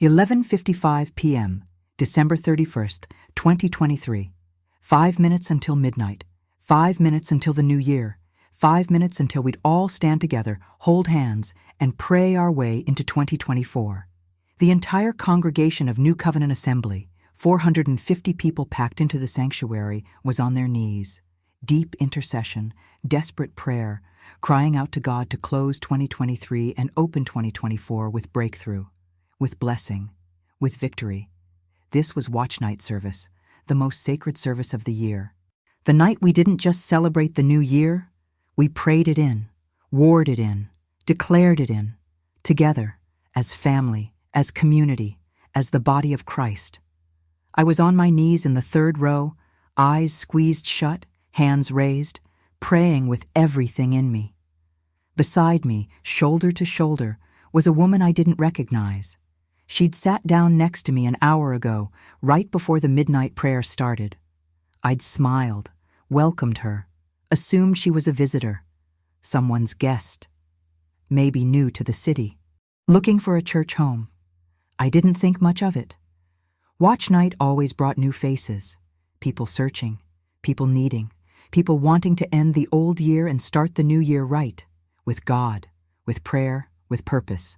11:55 p.m., December 31st, 2023. 5 minutes until midnight. 5 minutes until the new year. 5 minutes until we'd all stand together, hold hands, and pray our way into 2024. The entire congregation of New Covenant Assembly, 450 people packed into the sanctuary, was on their knees. Deep intercession, desperate prayer, crying out to God to close 2023 and open 2024 with breakthrough, with blessing, with victory. This was Watch Night service, the most sacred service of the year. The night we didn't just celebrate the new year, we prayed it in, warred it in, declared it in, together, as family, as community, as the body of Christ. I was on my knees in the third row, eyes squeezed shut, hands raised, praying with everything in me. Beside me, shoulder to shoulder, was a woman I didn't recognize. She'd sat down next to me an hour ago, right before the midnight prayer started. I'd smiled, welcomed her, assumed she was a visitor, someone's guest, maybe new to the city, looking for a church home. I didn't think much of it. Watch Night always brought new faces, people searching, people needing, people wanting to end the old year and start the new year right, with God, with prayer, with purpose.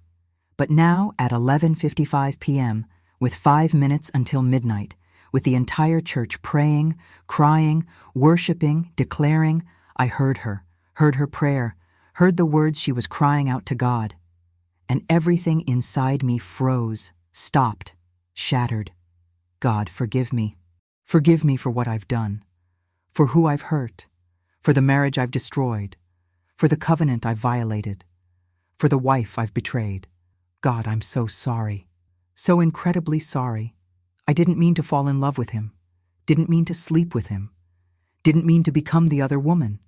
But now, at 11:55 p.m., with 5 minutes until midnight, with the entire church praying, crying, worshiping, declaring, I heard her prayer, heard the words she was crying out to God. And everything inside me froze, stopped, shattered. God, forgive me. Forgive me for what I've done, for who I've hurt, for the marriage I've destroyed, for the covenant I've violated, for the wife I've betrayed. God, I'm so sorry. So incredibly sorry. I didn't mean to fall in love with him. Didn't mean to sleep with him. Didn't mean to become the other woman.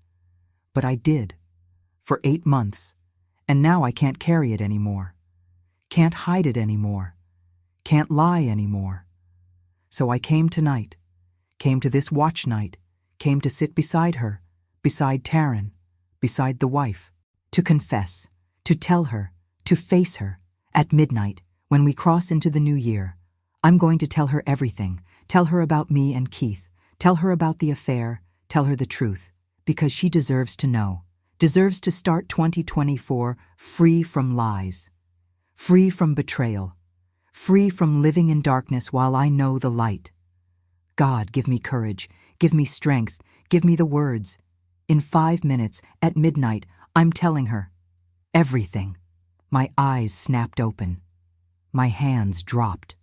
But I did. For 8 months. And now I can't carry it anymore. Can't hide it anymore. Can't lie anymore. So I came tonight. Came to this watch night. Came to sit beside her. Beside Taryn. Beside the wife. To confess. To tell her. To face her. At midnight, when we cross into the new year, I'm going to tell her everything. Tell her about me and Keith. Tell her about the affair. Tell her the truth. Because she deserves to know. Deserves to start 2024 free from lies. Free from betrayal. Free from living in darkness while I know the light. God, give me courage. Give me strength. Give me the words. In 5 minutes, at midnight, I'm telling her everything. My eyes snapped open. My hands dropped.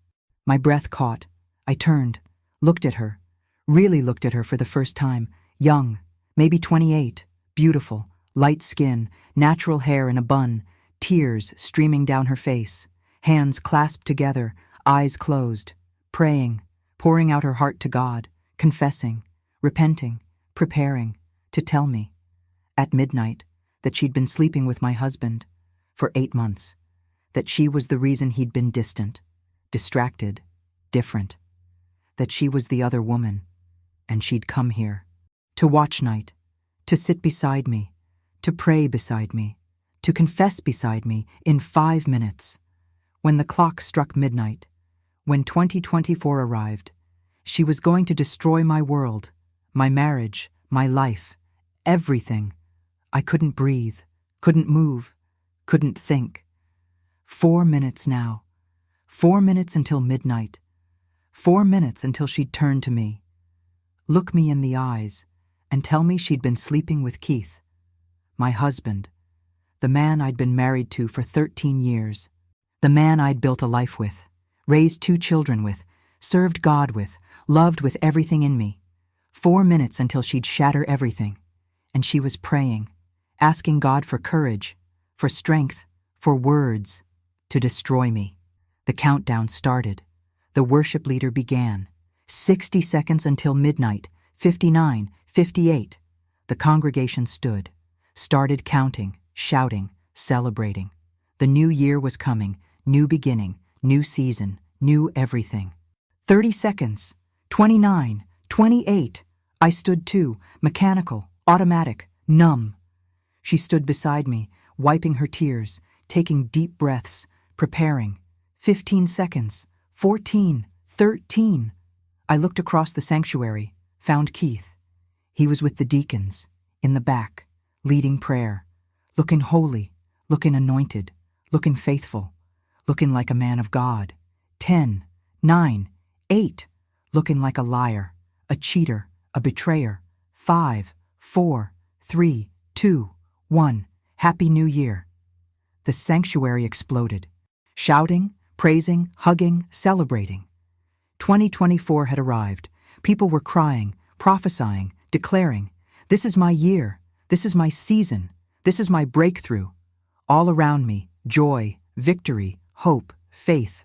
My breath caught. I turned, looked at her, really looked at her for the first time, young, maybe 28, beautiful, light skin, natural hair in a bun, tears streaming down her face, hands clasped together, eyes closed, praying, pouring out her heart to God, confessing, repenting, preparing to tell me, at midnight, that she'd been sleeping with my husband for 8 months, that she was the reason he'd been distant, distracted, different, that she was the other woman, and she'd come here, to watch night, to sit beside me, to pray beside me, to confess beside me in 5 minutes. When the clock struck midnight, when 2024 arrived, she was going to destroy my world, my marriage, my life, everything. I couldn't breathe, couldn't move, couldn't think. 4 minutes now. 4 minutes until midnight. 4 minutes until she'd turn to me, look me in the eyes, and tell me she'd been sleeping with Keith, my husband, the man I'd been married to for 13 years, the man I'd built a life with, raised 2 children with, served God with, loved with everything in me. 4 minutes until she'd shatter everything, and she was praying, asking God for courage, for strength, for words, to destroy me. The countdown started. The worship leader began. 60 seconds until midnight, 59, 58. The congregation stood, started counting, shouting, celebrating. The new year was coming, new beginning, new season, new everything. 30 seconds, 29, 28. I stood too, mechanical, automatic, numb. She stood beside me, wiping her tears, taking deep breaths, preparing. 15 seconds. 14. 13. I looked across the sanctuary, found Keith. He was with the deacons, in the back, leading prayer, looking holy, looking anointed, looking faithful, looking like a man of God. 10, 9, 8, looking like a liar, a cheater, a betrayer. 5, 4, 3, 2, 1. Happy New Year. The sanctuary exploded, shouting, praising, hugging, celebrating. 2024 had arrived. People were crying, prophesying, declaring, "This is my year. This is my season. This is my breakthrough." All around me, joy, victory, hope, faith.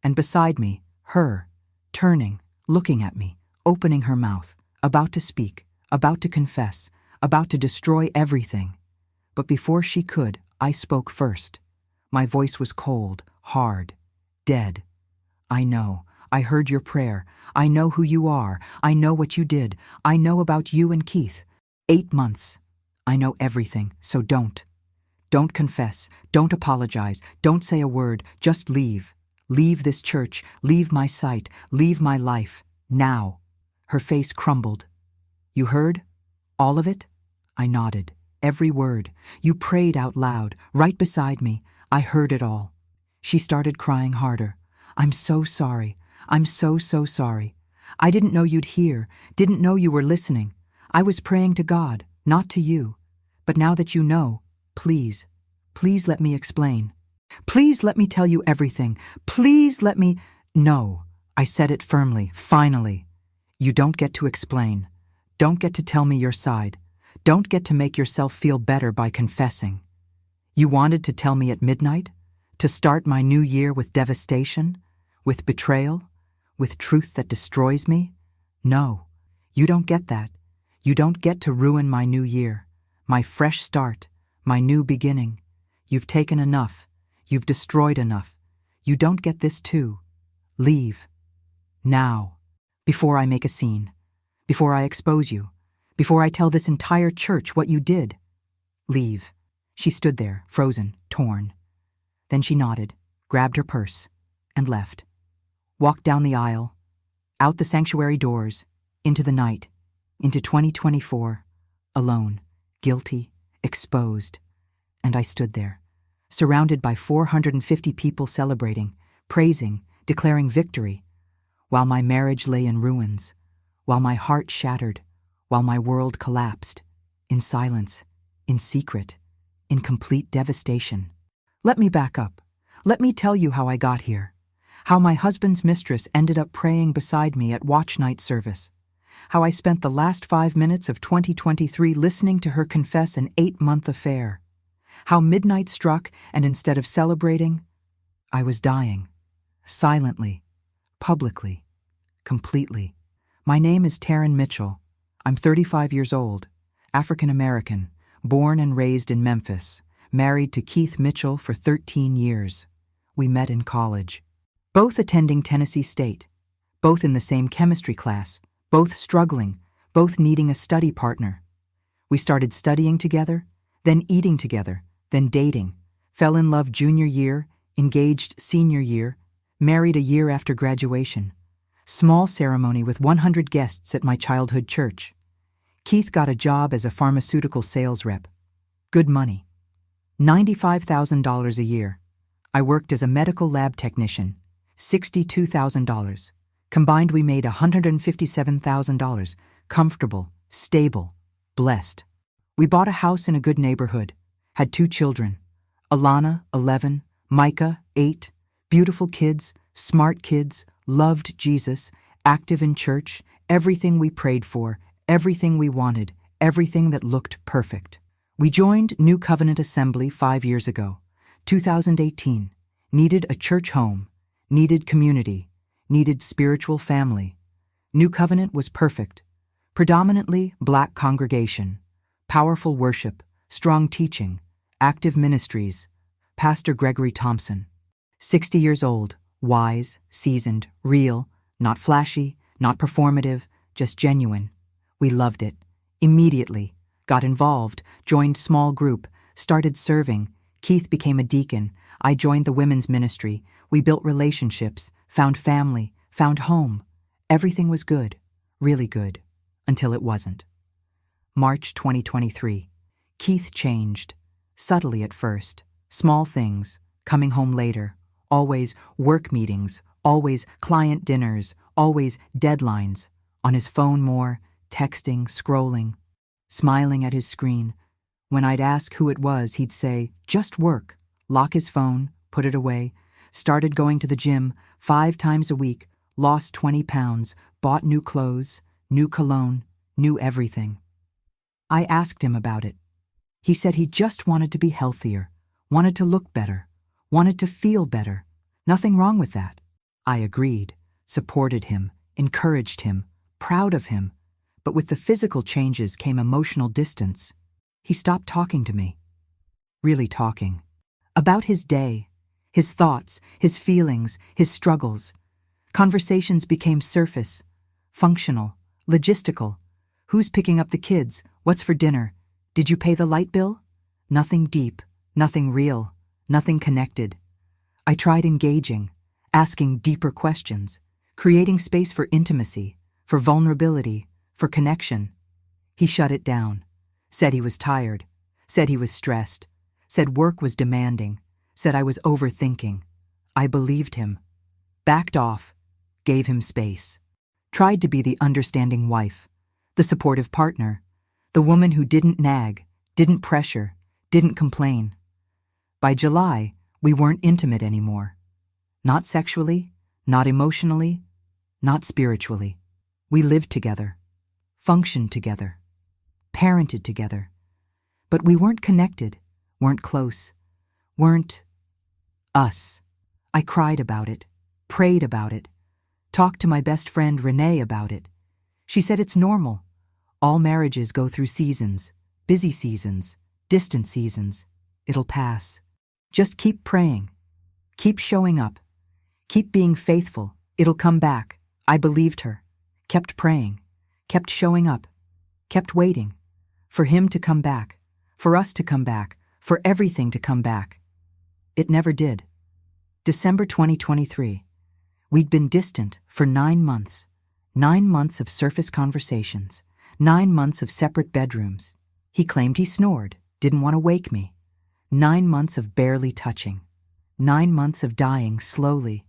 And beside me, her, turning, looking at me, opening her mouth, about to speak, about to confess, about to destroy everything. But before she could, I spoke first. My voice was cold, hard, dead. "I know. I heard your prayer. I know who you are. I know what you did. I know about you and Keith. 8 months. I know everything, so don't. Don't confess. Don't apologize. Don't say a word. Just leave. Leave this church. Leave my sight. Leave my life. Now." Her face crumbled. "You heard? All of it?" I nodded. "Every word. You prayed out loud, right beside me. I heard it all." She started crying harder. "I'm so sorry. I'm so sorry. I didn't know you'd hear, didn't know you were listening. I was praying to God, not to you. But now that you know, please let me explain. Please let me tell you everything. Please let me—" "No," I said it firmly, finally. "You don't get to explain. Don't get to tell me your side. Don't get to make yourself feel better by confessing. You wanted to tell me at midnight? To start my new year with devastation? With betrayal? With truth that destroys me? No, you don't get that. You don't get to ruin my new year, my fresh start, my new beginning. You've taken enough. You've destroyed enough. You don't get this too. Leave. Now. Before I make a scene. Before I expose you. Before I tell this entire church what you did. Leave." She stood there, frozen, torn. Then she nodded, grabbed her purse, and left. Walked down the aisle, out the sanctuary doors, into the night, into 2024, alone, guilty, exposed. And I stood there, surrounded by 450 people celebrating, praising, declaring victory, while my marriage lay in ruins, while my heart shattered, while my world collapsed, in silence, in secret, in complete devastation. Let me back up. Let me tell you how I got here. How my husband's mistress ended up praying beside me at watch night service. How I spent the last 5 minutes of 2023 listening to her confess an 8-month affair. How midnight struck, and instead of celebrating, I was dying. Silently, publicly, completely. My name is Taryn Mitchell. I'm 35 years old, African American, born and raised in Memphis, married to Keith Mitchell for 13 years. We met in college. Both attending Tennessee State, both in the same chemistry class, both struggling, both needing a study partner. We started studying together, then eating together, then dating, fell in love junior year, engaged senior year, married a year after graduation. Small ceremony with 100 guests at my childhood church. Keith got a job as a pharmaceutical sales rep. Good money. $95,000 a year. I worked as a medical lab technician. $62,000. Combined, we made $157,000. Comfortable, stable, blessed. We bought a house in a good neighborhood. Had 2 children. Alana, 11, Micah, 8. Beautiful kids, smart kids, loved Jesus, active in church, everything we prayed for, everything we wanted, everything that looked perfect. We joined New Covenant Assembly 5 years ago, 2018. Needed a church home. Needed community, needed spiritual family. New Covenant was perfect. Predominantly Black congregation, powerful worship, strong teaching, active ministries. Pastor Gregory Thompson, 60 years old, wise, seasoned, real, not flashy, not performative, just genuine. We loved it. Immediately, got involved, joined small group, started serving. Keith became a deacon. I joined the women's ministry. We built relationships, found family, found home. Everything was good, really good, until it wasn't. March 2023. Keith changed. Subtly at first. Small things, coming home later, always work meetings, always client dinners, always deadlines, on his phone more, texting, scrolling, smiling at his screen. When I'd ask who it was, he'd say, "Just work," lock his phone, put it away, started going to the gym 5 times a week, lost 20 pounds, bought new clothes, new cologne, new everything. I asked him about it. He said he just wanted to be healthier, wanted to look better, wanted to feel better. Nothing wrong with that. I agreed, supported him, encouraged him, proud of him. But with the physical changes came emotional distance. He stopped talking to me. Really talking. About his day, his thoughts, his feelings, his struggles. Conversations became surface, functional, logistical. Who's picking up the kids? What's for dinner? Did you pay the light bill? Nothing deep, nothing real, nothing connected. I tried engaging, asking deeper questions, creating space for intimacy, for vulnerability, for connection. He shut it down, said he was tired, said he was stressed, said work was demanding, said I was overthinking. I believed him, backed off, gave him space, tried to be the understanding wife, the supportive partner, the woman who didn't nag, didn't pressure, didn't complain. By July, we weren't intimate anymore. Not sexually, not emotionally, not spiritually. We lived together, functioned together, parented together. But we weren't connected, weren't close, weren't us. I cried about it, prayed about it, talked to my best friend Renee about it. She said it's normal. All marriages go through seasons, busy seasons, distant seasons. It'll pass. Just keep praying. Keep showing up. Keep being faithful. It'll come back. I believed her. Kept praying. Kept showing up. Kept waiting. For him to come back. For us to come back. For everything to come back. It never did. December 2023. We'd been distant for 9 months. 9 months of surface conversations. 9 months of separate bedrooms. He claimed he snored, didn't want to wake me. 9 months of barely touching. 9 months of dying slowly.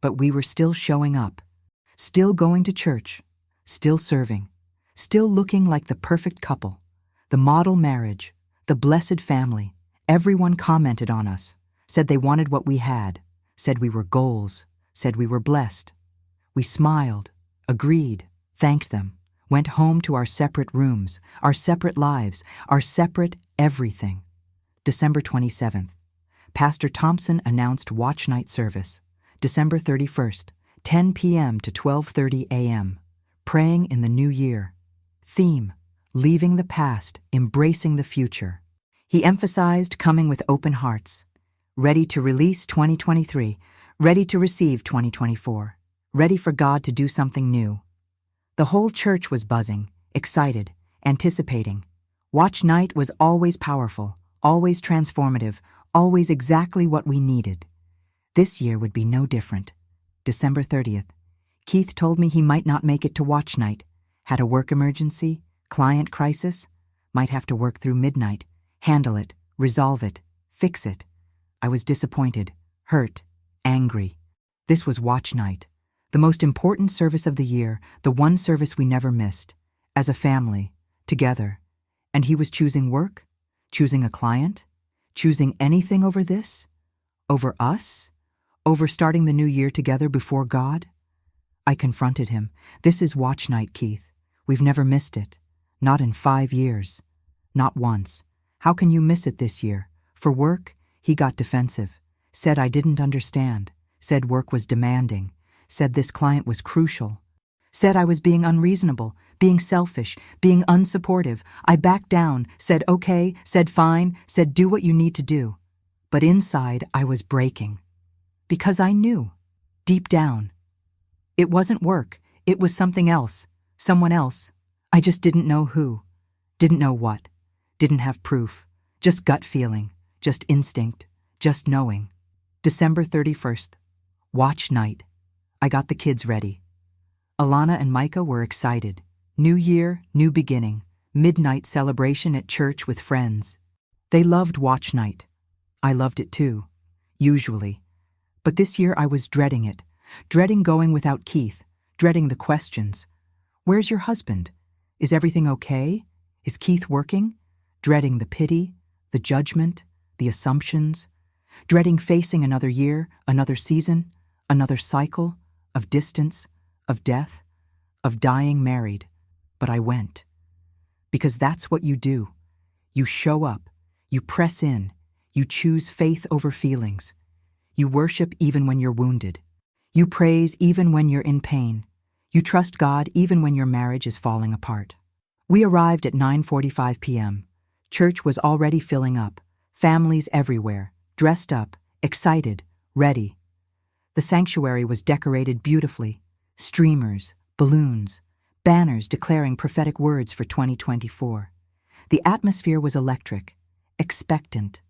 But we were still showing up. Still going to church. Still serving. Still looking like the perfect couple. The model marriage. The blessed family. Everyone commented on us. Said they wanted what we had. Said we were goals. Said we were blessed. We smiled. Agreed. Thanked them. Went home to our separate rooms, our separate lives, our separate everything. December 27th. Pastor Thompson announced Watch Night service. December 31st, 10 p.m. to 12:30 a.m. Praying in the New Year. Theme: leaving the past, embracing the future. He emphasized coming with open hearts. Ready to release 2023, ready to receive 2024, ready for God to do something new. The whole church was buzzing, excited, anticipating. Watch Night was always powerful, always transformative, always exactly what we needed. This year would be no different. December 30th. Keith told me he might not make it to Watch Night. Had a work emergency, client crisis, might have to work through midnight, handle it, resolve it, fix it. I was disappointed, hurt, angry. This was Watch Night. The most important service of the year, the one service we never missed. As a family, together. And he was choosing work? Choosing a client? Choosing anything over this? Over us? Over starting the new year together before God? I confronted him. This is Watch Night, Keith. We've never missed it. Not in 5 years. Not once. How can you miss it this year? For work, he got defensive. Said I didn't understand. Said work was demanding. Said this client was crucial. Said I was being unreasonable, being selfish, being unsupportive. I backed down, said okay, said fine, said do what you need to do. But inside, I was breaking. Because I knew, deep down. It wasn't work, it was something else, someone else. I just didn't know who, didn't know what, didn't have proof, just gut feeling, just instinct, just knowing. December 31st. Watch night. I got the kids ready. Alana and Micah were excited. New year, new beginning. Midnight celebration at church with friends. They loved watch night. I loved it too, usually. But this year I was dreading it. Dreading going without Keith. Dreading the questions. Where's your husband? Is everything okay? Is Keith working? Dreading the pity, the judgment, the assumptions. Dreading facing another year, another season, another cycle of distance, of death, of dying married. But I went. Because that's what you do. You show up. You press in. You choose faith over feelings. You worship even when you're wounded. You praise even when you're in pain. You trust God even when your marriage is falling apart. We arrived at 9:45 p.m. Church was already filling up. Families everywhere, dressed up, excited, ready. The sanctuary was decorated beautifully. Streamers, balloons, banners declaring prophetic words for 2024. The atmosphere was electric, expectant,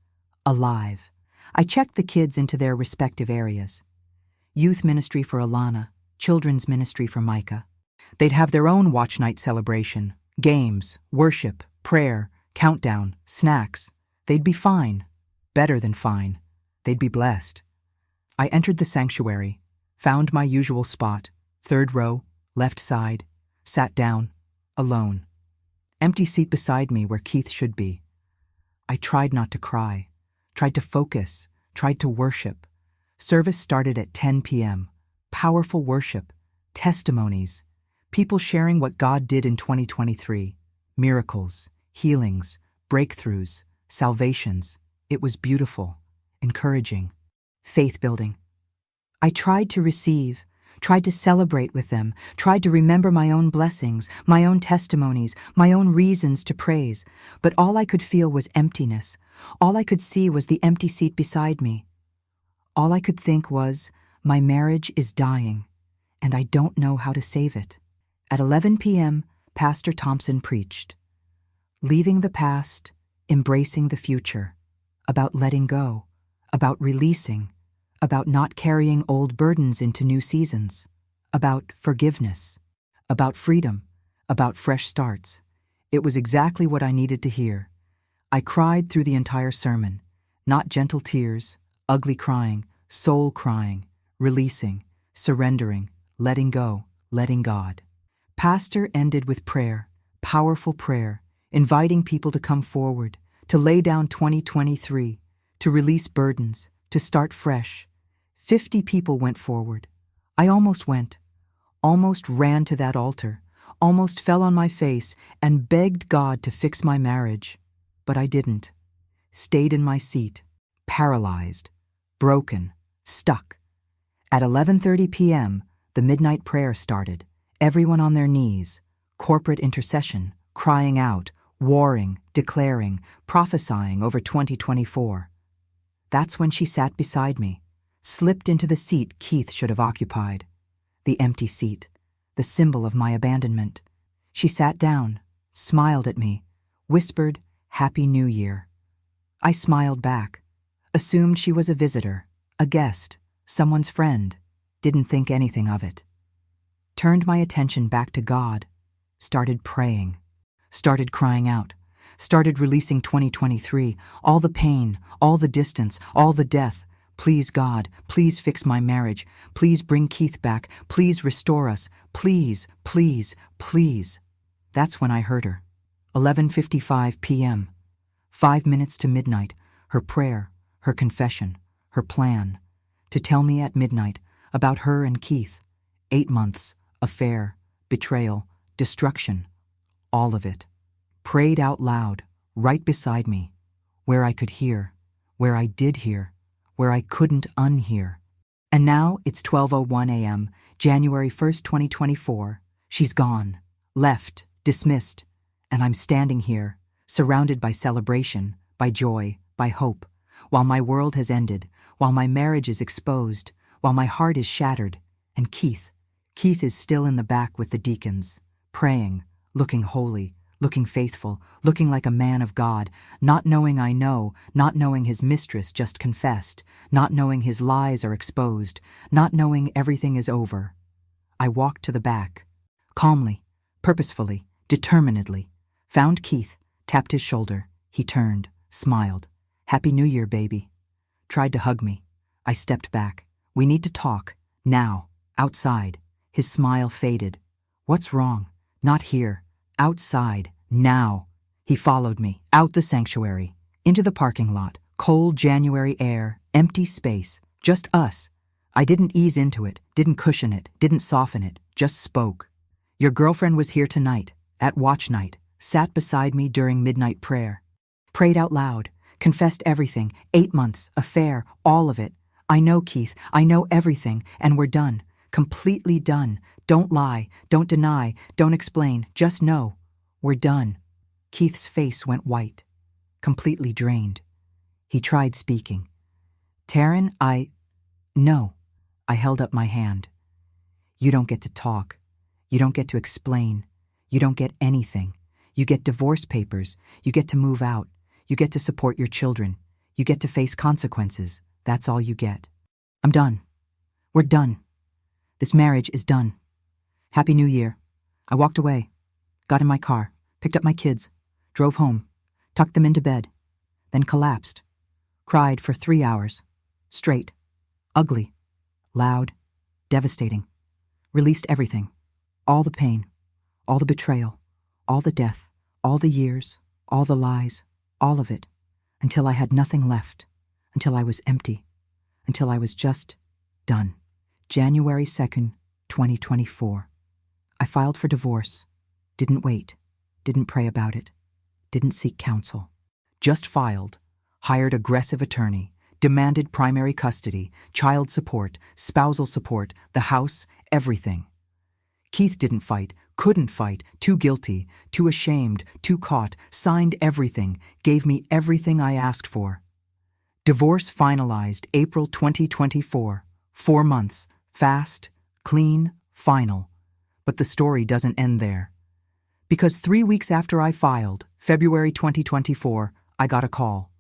alive. I checked the kids into their respective areas. Youth ministry for Alana, children's ministry for Micah. They'd have their own watch night celebration, games, worship, prayer, countdown, snacks. They'd be fine, better than fine. They'd be blessed. I entered the sanctuary, found my usual spot, third row, left side, sat down, alone. Empty seat beside me where Keith should be. I tried not to cry, tried to focus, tried to worship. Service started at 10 p.m. Powerful worship, testimonies, people sharing what God did in 2023, miracles, healings, breakthroughs, salvations. It was beautiful, encouraging, faith-building. I tried to receive, tried to celebrate with them, tried to remember my own blessings, my own testimonies, my own reasons to praise, but all I could feel was emptiness. All I could see was the empty seat beside me. All I could think was, my marriage is dying, and I don't know how to save it. At 11 p.m., Pastor Thompson preached. Leaving the past, embracing the future, about letting go, about releasing, about not carrying old burdens into new seasons, about forgiveness, about freedom, about fresh starts. It was exactly what I needed to hear. I cried through the entire sermon, not gentle tears, ugly crying, soul crying, releasing, surrendering, letting go, letting God. Pastor ended with prayer, powerful prayer, inviting people to come forward, to lay down 2023, to release burdens, to start fresh. 50 people went forward. I almost went, almost ran to that altar, almost fell on my face and begged God to fix my marriage. But I didn't. Stayed in my seat, paralyzed, broken, stuck. At 11:30 p.m., the midnight prayer started. Everyone on their knees, corporate intercession, crying out, warring, declaring, prophesying over 2024. That's when she sat beside me, slipped into the seat Keith should have occupied. The empty seat, the symbol of my abandonment. She sat down, smiled at me, whispered, "Happy New Year." I smiled back, assumed she was a visitor, a guest, someone's friend, didn't think anything of it. Turned my attention back to God, started praying, started crying out, started releasing 2023, all the pain, all the distance, all the death. Please, God, please fix my marriage. Please bring Keith back. Please restore us. Please, please, please. That's when I heard her. 11:55 p.m. 5 minutes to midnight, her prayer, her confession, her plan. To tell me at midnight about her and Keith. 8 months, affair, betrayal, destruction, all of it. Prayed out loud, right beside me, where I could hear, where I did hear, where I couldn't unhear. And now it's 12:01 a.m., January 1st, 2024. She's gone, left, dismissed, and I'm standing here, surrounded by celebration, by joy, by hope, while my world has ended, while my marriage is exposed, while my heart is shattered, and Keith is still in the back with the deacons, praying, looking holy, looking faithful, looking like a man of God, not knowing I know, not knowing his mistress just confessed, not knowing his lies are exposed, not knowing everything is over. I walked to the back, calmly, purposefully, determinedly, found Keith, tapped his shoulder. He turned, smiled. "Happy New Year, baby." Tried to hug me. I stepped back. "We need to talk. Now. Outside." His smile faded. "What's wrong?" "Not here. Outside. Now." He followed me, out the sanctuary, into the parking lot, cold January air, empty space, just us. I didn't ease into it, didn't cushion it, didn't soften it, just spoke. "Your girlfriend was here tonight, at watch night, sat beside me during midnight prayer. Prayed out loud, confessed everything, 8 months, affair, all of it. I know, Keith, I know everything, and we're done. Completely done. Don't lie, don't deny, don't explain, just know. We're done." Keith's face went white, completely drained. He tried speaking. "Taryn, No." I held up my hand. "You don't get to talk. You don't get to explain. You don't get anything. You get divorce papers. You get to move out. You get to support your children. You get to face consequences. That's all you get. I'm done. We're done. This marriage is done. Happy New Year." I walked away, got in my car, picked up my kids, drove home, tucked them into bed, then collapsed, cried for 3 hours, straight, ugly, loud, devastating, released everything, all the pain, all the betrayal, all the death, all the years, all the lies, all of it, until I had nothing left, until I was empty, until I was just done. January 2nd, 2024. I filed for divorce, didn't wait, didn't pray about it, didn't seek counsel. Just filed, hired aggressive attorney, demanded primary custody, child support, spousal support, the house, everything. Keith didn't fight, couldn't fight, too guilty, too ashamed, too caught, signed everything, gave me everything I asked for. Divorce finalized April 2024. 4 months, fast, clean, final. But the story doesn't end there. Because 3 weeks after I filed, February 2024, I got a call.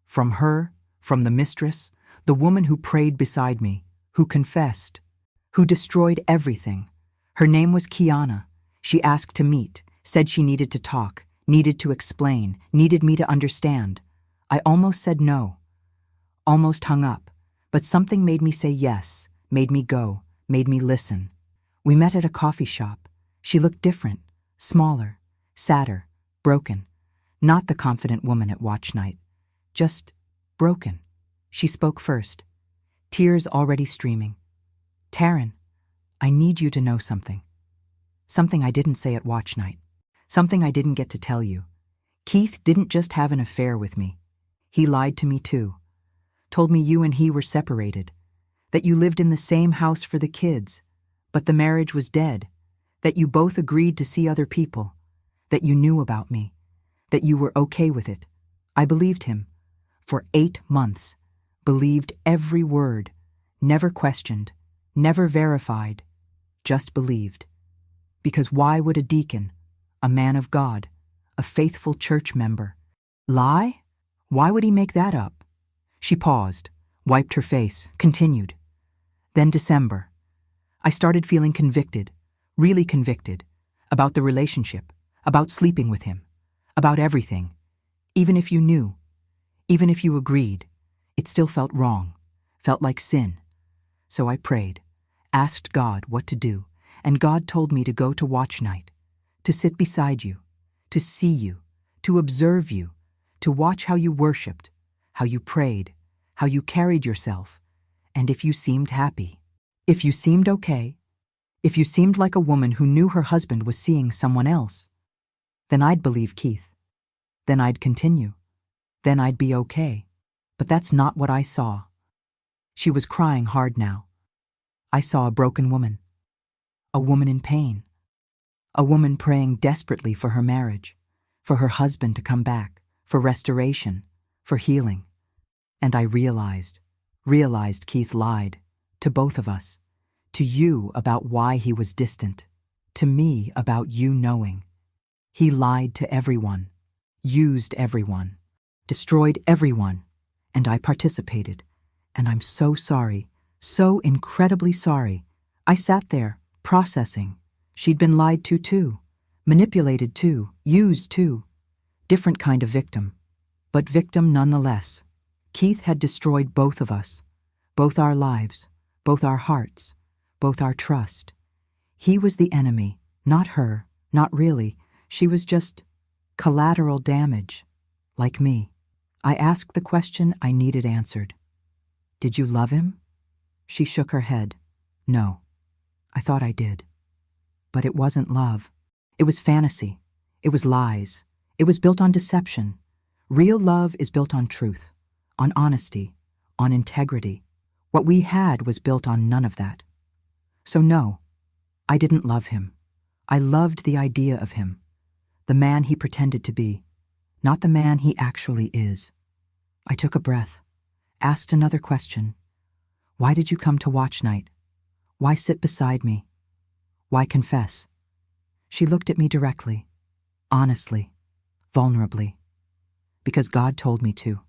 From her, from the mistress, the woman who prayed beside me, who confessed, who destroyed everything. Her name was Kiana. She asked to meet, said she needed to talk, needed to explain, needed me to understand. I almost said no, almost hung up, but something made me say yes, made me go, made me listen. We met at a coffee shop. She looked different, smaller, sadder, broken. Not the confident woman at watch night, just broken. She spoke first, tears already streaming. "Taryn, I need you to know something. Something I didn't say at watch night. Something I didn't get to tell you. Keith didn't just have an affair with me. He lied to me too. Told me you and he were separated. That you lived in the same house for the kids. But the marriage was dead. That you both agreed to see other people. That you knew about me. That you were okay with it. I believed him. For 8 months. Believed every word. Never questioned. Never verified. Just believed. Because why would a deacon, a man of God, a faithful church member, lie? Why would he make that up?" She paused, wiped her face, continued. Then December. I started feeling convicted, really convicted, about the relationship, about sleeping with him, about everything. Even if you knew, even if you agreed, it still felt wrong, felt like sin. So I prayed, asked God what to do, and God told me to go to watch night, to sit beside you, to see you, to observe you, to watch how you worshiped, how you prayed, how you carried yourself, and if you seemed happy, if you seemed okay, if you seemed like a woman who knew her husband was seeing someone else, then I'd believe Keith. Then I'd continue. Then I'd be okay. But that's not what I saw. She was crying hard now. I saw a broken woman. A woman in pain. A woman praying desperately for her marriage, for her husband to come back, for restoration, for healing. And I realized Keith lied, to both of us, to you about why he was distant, to me about you knowing. He lied to everyone, used everyone, destroyed everyone, and I participated. And I'm so sorry, so incredibly sorry. I sat there, processing. She'd been lied to too, manipulated too, used too. Different kind of victim, but victim nonetheless. Keith had destroyed both of us, both our lives, both our hearts, both our trust. He was the enemy, not her, not really. She was just collateral damage, like me. I asked the question I needed answered. Did you love him? She shook her head. No, I thought I did. But it wasn't love. It was fantasy. It was lies. It was built on deception. Real love is built on truth, on honesty, on integrity. What we had was built on none of that. So no, I didn't love him. I loved the idea of him, the man he pretended to be, not the man he actually is. I took a breath, asked another question. Why did you come to watch night? Why sit beside me? Why confess? She looked at me directly, honestly, vulnerably. Because God told me to.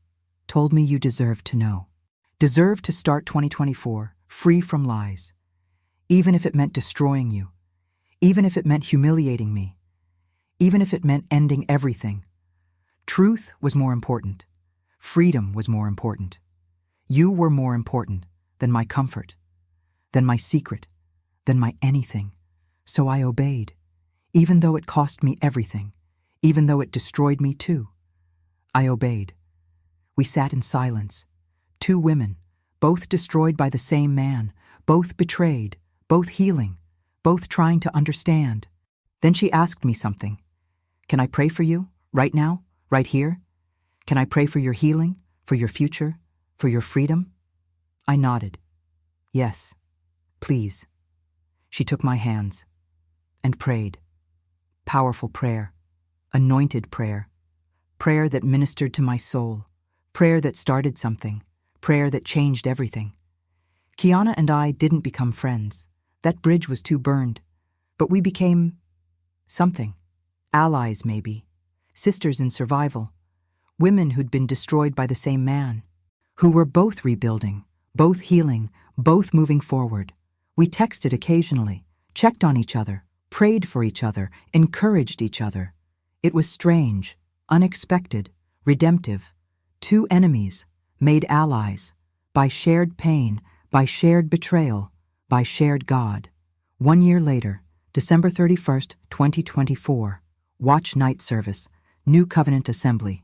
Told me you deserved to know. Deserved to start 2024 free from lies. Even if it meant destroying you. Even if it meant humiliating me. Even if it meant ending everything. Truth was more important. Freedom was more important. You were more important than my comfort, than my secret, than my anything. So I obeyed, even though it cost me everything, even though it destroyed me too. I obeyed. We sat in silence. Two women, both destroyed by the same man, both betrayed, both healing, both trying to understand. Then she asked me something. Can I pray for you, right now, right here? Can I pray for your healing, for your future, for your freedom? I nodded. Yes, please. She took my hands and prayed. Powerful prayer, anointed prayer, prayer that ministered to my soul, prayer that started something, prayer that changed everything. Kiana and I didn't become friends. That bridge was too burned. But we became something. Allies, maybe. Sisters in survival. Women who'd been destroyed by the same man. Who were both rebuilding, both healing, both moving forward. We texted occasionally, checked on each other, prayed for each other, encouraged each other. It was strange, unexpected, redemptive. Two enemies, made allies, by shared pain, by shared betrayal, by shared God. 1 year later, December 31st, 2024, watch night service, New Covenant Assembly.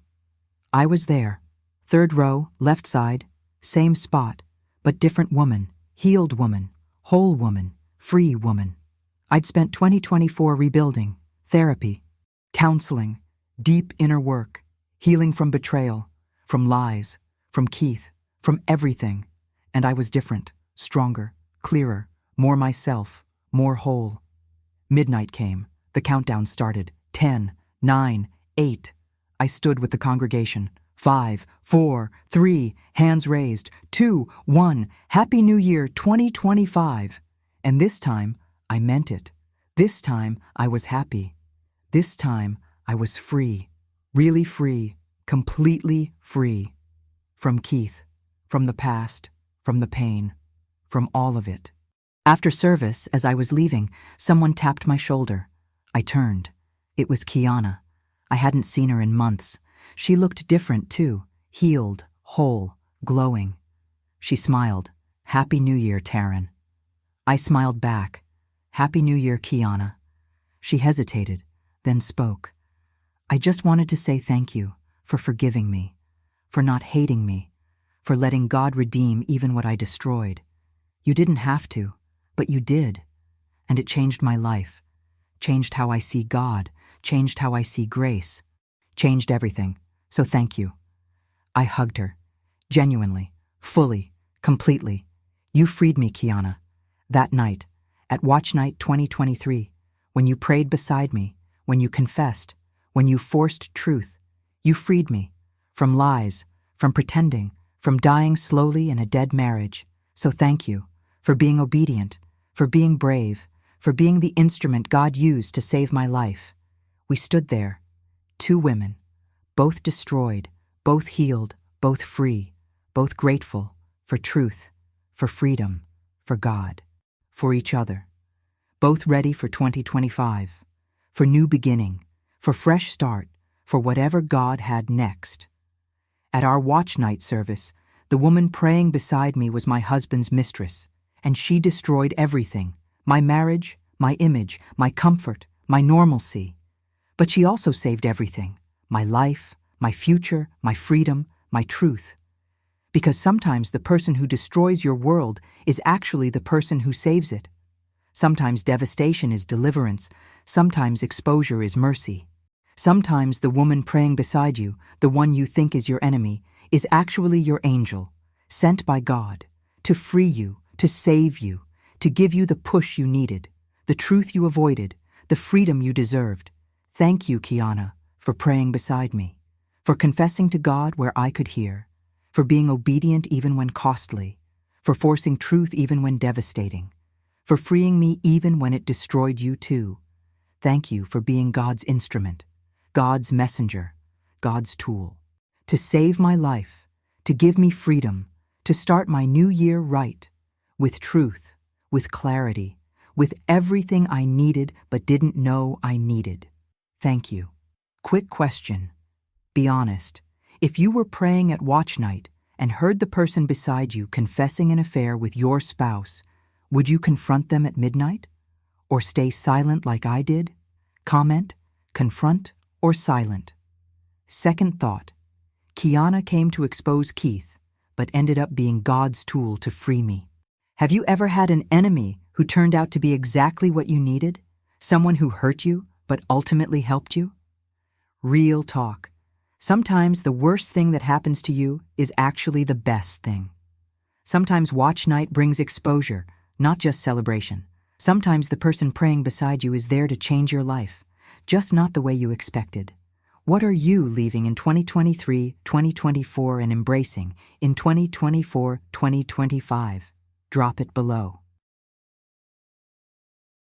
I was there, third row, left side, same spot, but different woman, healed woman, whole woman, free woman. I'd spent 2024 rebuilding, therapy, counseling, deep inner work, healing from betrayal, from lies, from Keith, from everything. And I was different, stronger, clearer, more myself, more whole. Midnight came. The countdown started. 10, 9, 8. I stood with the congregation. 5, 4, 3, hands raised. 2, 1, Happy New Year 2025. And this time, I meant it. This time, I was happy. This time, I was free. Really free. Completely free. From Keith. From the past. From the pain. From all of it. After service, as I was leaving, someone tapped my shoulder. I turned. It was Kiana. I hadn't seen her in months. She looked different, too. Healed, whole, glowing. She smiled. Happy New Year, Taryn. I smiled back. Happy New Year, Kiana. She hesitated, then spoke. I just wanted to say thank you for forgiving me, for not hating me, for letting God redeem even what I destroyed. You didn't have to, but you did. And it changed my life, changed how I see God, changed how I see grace, changed everything. So thank you. I hugged her, genuinely, fully, completely. You freed me, Kiana. That night, at Watch Night 2023, when you prayed beside me, when you confessed, when you forced truth, you freed me from lies, from pretending, from dying slowly in a dead marriage. So thank you for being obedient, for being brave, for being the instrument God used to save my life. We stood there, two women, both destroyed, both healed, both free, both grateful for truth, for freedom, for God, for each other. Both ready for 2025, for new beginning, for fresh start, for whatever God had next. At our watch night service, the woman praying beside me was my husband's mistress, and she destroyed everything, my marriage, my image, my comfort, my normalcy. But she also saved everything, my life, my future, my freedom, my truth. Because sometimes the person who destroys your world is actually the person who saves it. Sometimes devastation is deliverance, sometimes exposure is mercy. Sometimes the woman praying beside you, the one you think is your enemy, is actually your angel, sent by God, to free you, to save you, to give you the push you needed, the truth you avoided, the freedom you deserved. Thank you, Kiana, for praying beside me, for confessing to God where I could hear, for being obedient even when costly, for forcing truth even when devastating, for freeing me even when it destroyed you too. Thank you for being God's instrument, God's messenger, God's tool, to save my life, to give me freedom, to start my new year right, with truth, with clarity, with everything I needed but didn't know I needed. Thank you. Quick question. Be honest. If you were praying at watch night and heard the person beside you confessing an affair with your spouse, would you confront them at midnight? Or stay silent like I did? Comment, confront, or silent? Second thought. Kiana came to expose Keith, but ended up being God's tool to free me. Have you ever had an enemy who turned out to be exactly what you needed? Someone who hurt you, but ultimately helped you? Real talk. Sometimes the worst thing that happens to you is actually the best thing. Sometimes watch night brings exposure, not just celebration. Sometimes the person praying beside you is there to change your life, just not the way you expected. What are you leaving in 2023, 2024 and embracing in 2024, 2025? Drop it below.